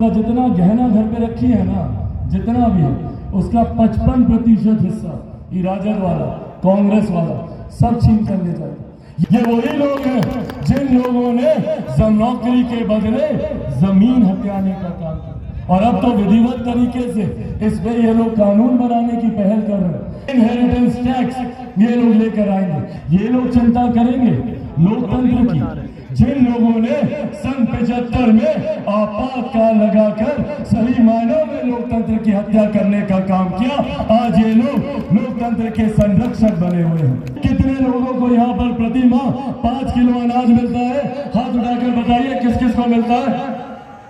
का जितना गहना घर पे रखी है ना, जितना भी है, उसका 55% हिस्सा ये राजद वाला, कांग्रेस वाला सब छीन कर ले जाए। ये वही लोग हैं जिन लोगों ने नौकरी के बदले जमीन हथियाने का काम किया, और अब तो विधिवत तरीके से इस पे ये लोग कानून बनाने की पहल कर रहे हैं। इनहेरिटेंस टैक्स ये लोग लेकर आएंगे। ये लोग चिंता करेंगे लोकतंत्र की। जिन लोगों ने सन 75 में आपातकाल लगाकर सही मायनों में लोकतंत्र की हत्या करने का काम किया, आज ये लोग लोकतंत्र के संरक्षक बने हुए हैं। कितने लोगों को यहाँ पर प्रति माह 5 किलो अनाज मिलता है? हाथ उठाकर बताइए किस किस को मिलता है?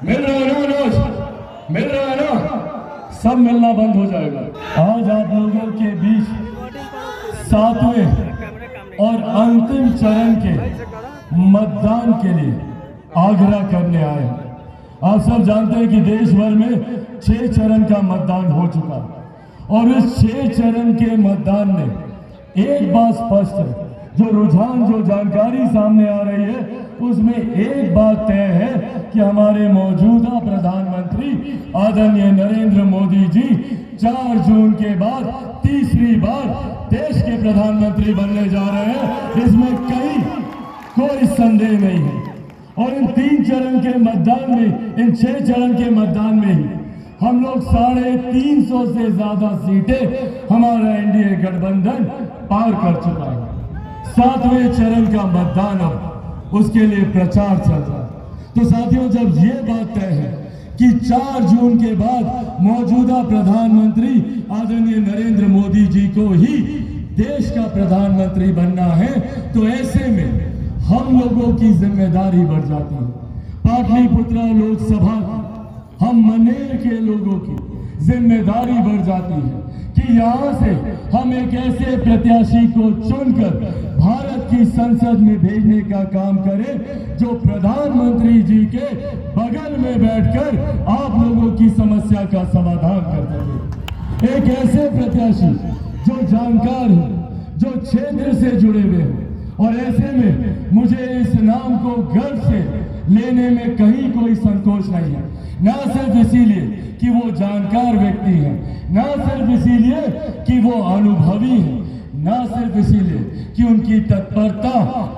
मिल रहा है ना अनाज? मिल रहा है ना? सब मिलना बंद हो जाएगा। आज आप लोगों के बीच 7वें और अंतिम चरण के मतदान के लिए आग्रह करने आए। आप सब जानते हैं कि देश भर में 6 चरण का मतदान हो चुका, और इस 6 चरण के मतदान में एक बात स्पष्ट है, जो रुझान, जो जानकारी सामने आ रही है, उसमें एक बात तय है कि हमारे मौजूदा प्रधानमंत्री आदरणीय नरेंद्र मोदी जी 4 जून के बाद तीसरी बार देश के प्रधानमंत्री बनने जा रहे हैं। इसमें कोई संदेह नहीं है। और इन 3 चरण के मतदान में, इन 6 चरण के मतदान में ही हम लोग 350 से ज्यादा सीटें हमारा एनडीए गठबंधन पार कर चुका है। 7वें चरण का मतदान अब उसके लिए प्रचार चल रहा है। तो साथियों, जब ये बात तय है कि 4 जून के बाद मौजूदा प्रधानमंत्री आदरणीय नरेंद्र मोदी जी को ही देश का प्रधानमंत्री बनना है, तो ऐसे में हम लोगों की जिम्मेदारी बढ़ जाती है। पाटलिपुत्रा लोकसभा हम मनेर के लोगों की जिम्मेदारी बढ़ जाती है कि यहाँ से हम एक ऐसे प्रत्याशी को चुनकर भारत की संसद में भेजने का काम करें जो प्रधानमंत्री जी के बगल में बैठकर आप लोगों की समस्या का समाधान कर सके। एक ऐसे प्रत्याशी जो जानकार हो, जो क्षेत्र से जुड़े हुए हो, और ऐसे में मुझे इस नाम को गर्व से लेने में कहीं कोई संकोच नहीं है। ना सिर्फ इसीलिए कि वो जानकार व्यक्ति है, ना सिर्फ इसीलिए कि वो अनुभवी है, ना सिर्फ इसीलिए कि उनकी तत्परता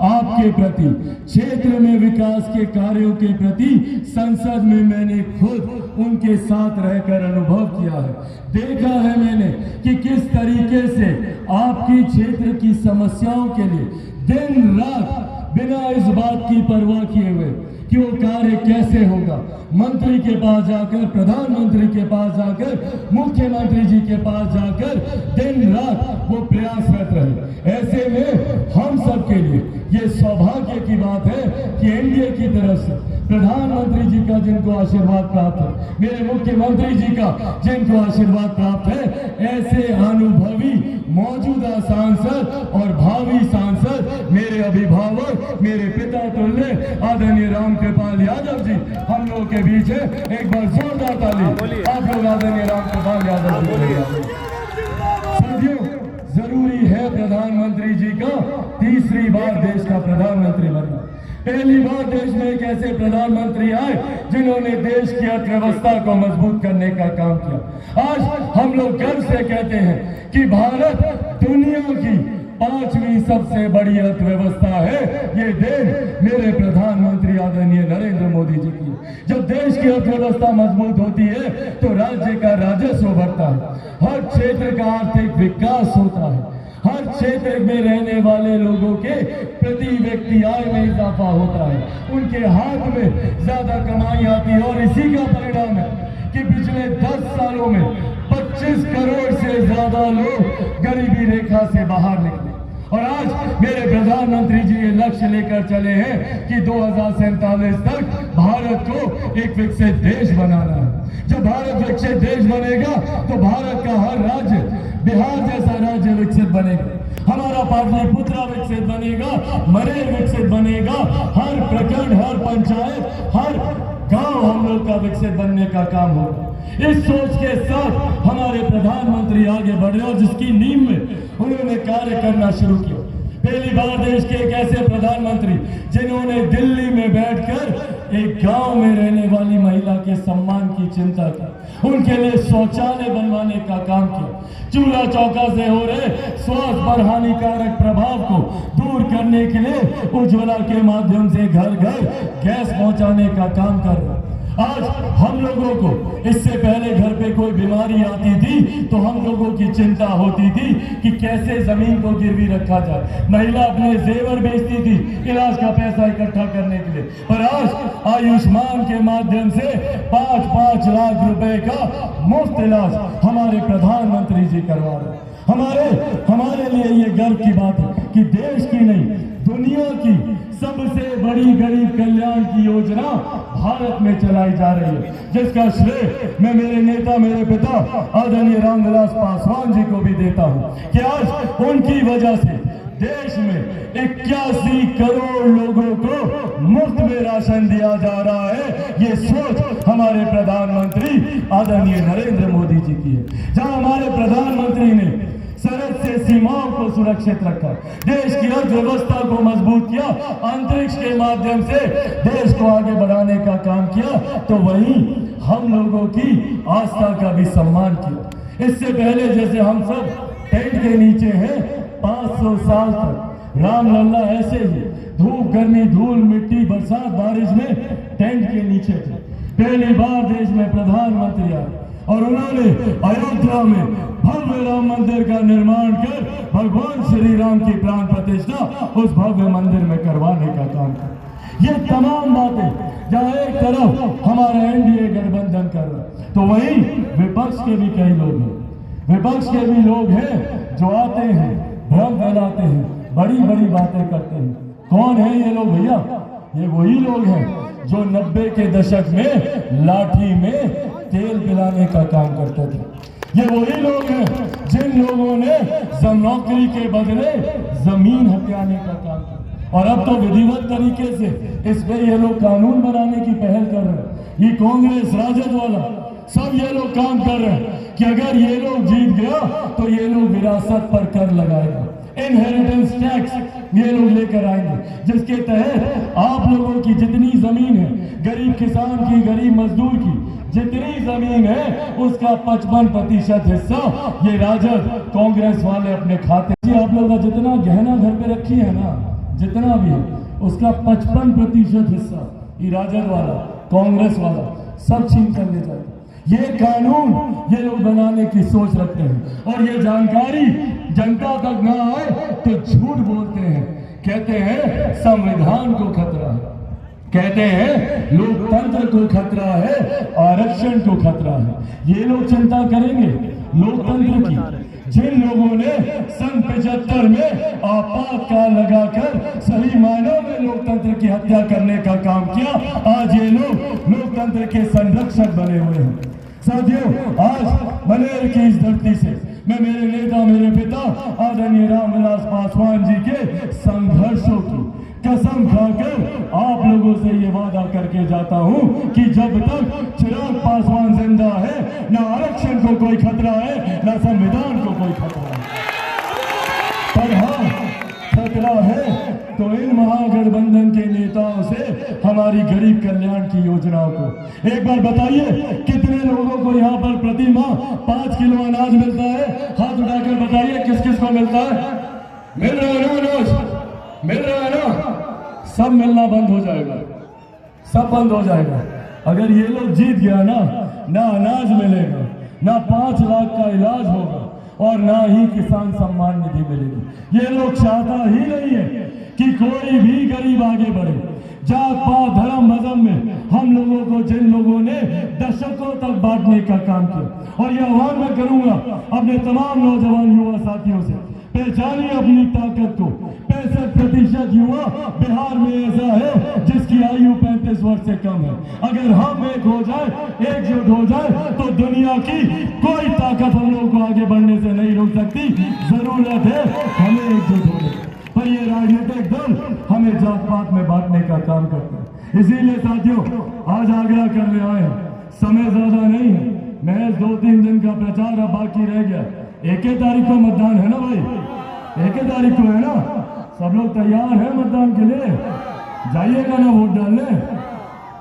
आपके प्रति, क्षेत्र में विकास के कार्यों के प्रति संसद में मैंने खुद उनके साथ रहकर अनुभव किया है। देखा है मैंने कि किस तरीके से आपकी क्षेत्र की समस्याओं के लिए दिन रात बिना इस बात की परवाह किए हुए कि वो कार्य कैसे होगा, मंत्री के पास जाकर, प्रधानमंत्री के पास जाकर, मुख्यमंत्री जी के पास जाकर दिन रात वो प्रयासरत रहे। ऐसे में हम सब के लिए ये सौभाग्य की बात है कि एनडीए की तरफ से प्रधानमंत्री जी का जिनको आशीर्वाद प्राप्त है, मेरे मुख्यमंत्री जी का जिनको आशीर्वाद प्राप्त है, ऐसे अनुभवी मौजूदा सांसद और भावी सांसद, मेरे अभिभावक, मेरे पिता तुल्य आदरणीय रामकृपाल यादव जी हम लोगों के बीच है। एक बार जोरदार ताली आप लोग आदरणीय रामकृपाल यादव जी। साथियों, जरूरी है प्रधानमंत्री जी का तीसरी बार देश का प्रधानमंत्री बनना। पहली बार देश में एक ऐसे प्रधानमंत्री आए जिन्होंने देश की अर्थव्यवस्था को मजबूत करने का काम किया। आज हम लोग गर्व से कहते हैं कि भारत दुनिया की 5वीं सबसे बड़ी अर्थव्यवस्था है। ये देश मेरे प्रधानमंत्री आदरणीय नरेंद्र मोदी जी की। जब देश की अर्थव्यवस्था मजबूत होती है तो राज्य का राजस्व बढ़ता है, हर क्षेत्र का आर्थिक विकास होता है, हर क्षेत्र में रहने वाले लोगों के प्रति व्यक्ति आय में इजाफा होता है, उनके हाथ में ज्यादा कमाई आती है। और इसी का परिणाम है कि पिछले 10 सालों में 25 करोड़ से ज्यादा लोग गरीबी रेखा से बाहर निकले। और आज मेरे प्रधानमंत्री जी ये लक्ष्य लेकर चले हैं कि 2047 तक भारत को एक विकसित देश बनाना है। जब भारत विकसित देश बनेगा तो भारत का हर राज्य, बिहार जैसा राज्य विकसित बनेगा, हमारा पाटलिपुत्रा विकसित बनेगा, मनेर विकसित बनेगा, हर प्रखंड, हर पंचायत, हर गांव हम लोग का विकसित बनने का काम होगा। इस सोच के साथ हमारे प्रधानमंत्री आगे बढ़ रहे और जिसकी नींव में उन्होंने कार्य करना शुरू किया। पहली बार देश के एक ऐसे प्रधानमंत्री जिन्होंने दिल्ली में बैठकर एक गांव में रहने वाली महिला के सम्मान की चिंता की, उनके लिए शौचालय बनवाने का काम किया, चूल्हा चौका से हो रहे स्वास्थ्य पर हानिकारक प्रभाव को दूर करने के लिए उज्ज्वला के माध्यम से घर घर गैस पहुंचाने का काम कर रहे। आज हम लोगों को इससे पहले घर पे कोई बीमारी आती थी तो हम लोगों की चिंता होती थी कि कैसे जमीन को गिरवी रखा जाए, महिला अपने जेवर बेचती थी इलाज का पैसा इकट्ठा करने के लिए। पर आज आयुष्मान के माध्यम से 5-5 लाख रुपए का मुफ्त इलाज हमारे प्रधानमंत्री जी करवा रहे। हमारे लिए ये गर्व की बात है कि देश की नहीं दुनिया की सबसे बड़ी गरीब कल्याण की योजना भारत में चलाई जा रही है, जिसका श्रेय मैं मेरे नेता, मेरे पिता आदरणीय रामविलास पासवान जी को भी देता हूं कि आज उनकी वजह से देश में 81 करोड़ लोगों को मुफ्त में राशन दिया जा रहा है। ये सोच हमारे प्रधानमंत्री आदरणीय नरेंद्र मोदी जी की है। जहां हमारे प्रधानमंत्री ने सरहद से सीमाओं को सुरक्षित रखा, देश की अर्थव्यवस्था को मजबूत किया, अंतरिक्ष के माध्यम से देश को आगे बढ़ाने का काम किया, तो वहीं हम लोगों की आस्था का भी सम्मान किया। इससे पहले जैसे हम सब टेंट के नीचे हैं, 500 साल तक रामलला ऐसे ही धूप गर्मी धूल मिट्टी बरसात बारिश में टेंट के नीचे थे। पहली बार देश में प्रधानमंत्री आए और उन्होंने अयोध्या में भव्य राम मंदिर का निर्माण कर भगवान श्री राम की प्राण प्रतिष्ठा उस भव्य मंदिर में करवाने का काम किया। ये तमाम बातें जहां एक तरफ हमारा एनडीए गठबंधन कर रहा है, तो वहीं विपक्ष के भी कई लोग हैं, विपक्ष के भी लोग हैं जो आते हैं, भ्रम फैलाते हैं, बड़ी बड़ी बातें करते हैं। कौन है ये लोग भैया? ये वही लोग हैं जो 90 के दशक में लाठी में तेल पिलाने का काम करते थे। ये वही लोग हैं जिन लोगों ने नौकरी के बदले जमीन हथियाने का काम किया, और अब तो विधिवत तरीके से इस पे ये लोग कानून बनाने की पहल कर रहे हैं। ये कांग्रेस राजद वाला सब ये लोग काम कर रहे हैं कि अगर ये लोग जीत गया तो ये लोग विरासत पर कर लगाएगा, इनहेरिटेंस टैक्स ये लोग लेकर आएंगे, जिसके तहत आप लोगों की जितनी जमीन है, गरीब किसान की, गरीब मजदूर की जितनी जमीन है उसका 55% हिस्सा ये राजद कांग्रेस वाले अपने खाते। आप लोग का जितना गहना घर पे रखी है ना, जितना भी है उसका 55% हिस्सा ये राजद वाला कांग्रेस वाला सब छीन कर ले जाएगा। ये कानून ये लोग बनाने की सोच रखते हैं और ये जानकारी जनता तक ना आए तो झूठ बोलते हैं, कहते हैं संविधान को खतरा है, कहते हैं लोकतंत्र को खतरा है, आरक्षण को खतरा है। ये लोग चिंता करेंगे लोकतंत्र की। जिन लोगों ने सन 75 में आपातकाल लगाकर सही मायनों में लोकतंत्र की हत्या करने का काम किया, आज ये लोग लोकतंत्र के संरक्षक बने हुए हैं। साथियों, आज मलेर की इस धरती से मैं मेरे नेता, मेरे पिता आदरणीय रामविलास पासवान जी के संघर्षों की कसम खाकर आप लोगों से ये वादा करके जाता हूं कि जब तक चिराग पासवान जिंदा है, ना आरक्षण को कोई खतरा है, ना संविधान को कोई खतरा है। पर हाँ, खतरा है तो इन महागठबंधन के नेताओं से हमारी गरीब कल्याण की योजनाओं को। एक बार बताइए कितने लोगों को यहाँ पर प्रति माह 5 किलो अनाज मिलता है? हाथ उठाकर बताइए किस किस को मिलता है? मिल रहा है ना अनाज? मिल रहा है ना? सब मिलना बंद हो जाएगा, सब बंद हो जाएगा। अगर ये लोग जीत गया ना अनाज मिलेगा, ना 5 लाख का इलाज होगा और ना ही किसान सम्मान निधि मिलेगी। ये लोग चाहता ही नहीं है कि कोई भी गरीब आगे बढ़े। जात पात धर्म मजहब में हम लोगों को जिन लोगों ने दशकों तक बांटने का काम किया, और यह आह्वान मैं करूंगा अपने तमाम नौजवान युवा साथियों से, पहचानिए अपनी ताकत को। 65% युवा बिहार में ऐसा है जिसकी आयु 35 वर्ष से कम है। अगर हम एक हो जाए, एकजुट हो जाए, तो दुनिया की कोई ताकत हम लोगों को आगे बढ़ने से नहीं रोक सकती। जरूरत है हमें एकजुट होने, पर ये राजनीतिक दल हमें जात पात में बांटने का काम करते हैं। इसीलिए साथियों, आज आग्रह करने आए हैं, समय ज्यादा नहीं है, महज 2-3 दिन का प्रचार अब बाकी रह गया। 1 तारीख को मतदान है ना भाई? 1 तारीख को है ना? सब लोग तैयार हैं मतदान के लिए? जाइएगा ना वोट डालने?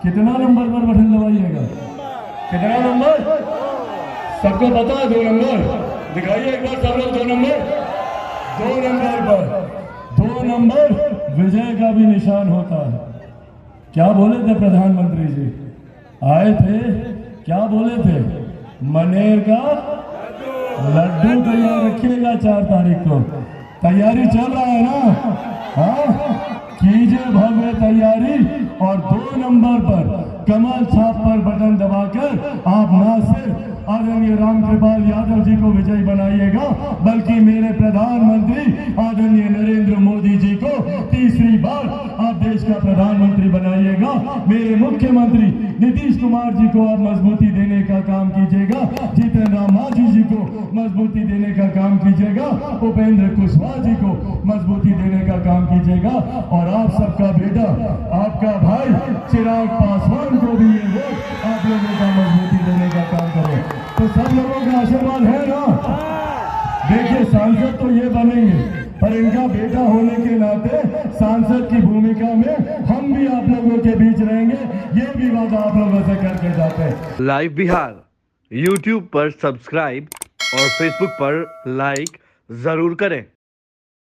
कितना नंबर पर बटन दबाइएगा? कितना नंबर? सबको पता है 2 नंबर? दिखाइए एक बार सब लोग 2 नंबर। 2 नंबर पर 2 नंबर विजय का भी निशान होता है। क्या बोले थे प्रधानमंत्री जी? आए थे, क्या बोले थे? मनेर का लड्डू तैयार रखिएगा 4 तारीख को। तैयारी चल रहा है ना? हाँ, कीजिए भव्य तैयारी और 2 नंबर पर कमल छाप पर बटन दबाकर आप ना सिर्फ आदरणीय रामकृपाल यादव जी को विजयी बनाइएगा, बल्कि मेरे प्रधानमंत्री आदरणीय नरेंद्र मोदी जी को तीसरी बार आप देश का प्रधानमंत्री बनाइएगा। मेरे मुख्यमंत्री नीतीश कुमार जी को आप मजबूती देने का काम कीजिएगा, जीतन राम मांझी जी को मजबूती देने का काम कीजिएगा, उपेंद्र कुशवाहा जी को मजबूती देने का काम कीजिएगा और आप सबका बेटा, आपका भाई चिराग पासवान को भी ये वोट आप लोगों का मजबूती देने का काम करें। तो सब लोगों का आशीर्वाद है ना? देखिए, सांसद तो ये बनेंगे, पर इनका बेटा होने के नाते सांसद की भूमिका में हम भी आप लोगों के बीच रहेंगे, ये भी वादा आप लोगों से करके जाते हैं। लाइव बिहार YouTube पर सब्सक्राइब और Facebook पर लाइक जरूर करें।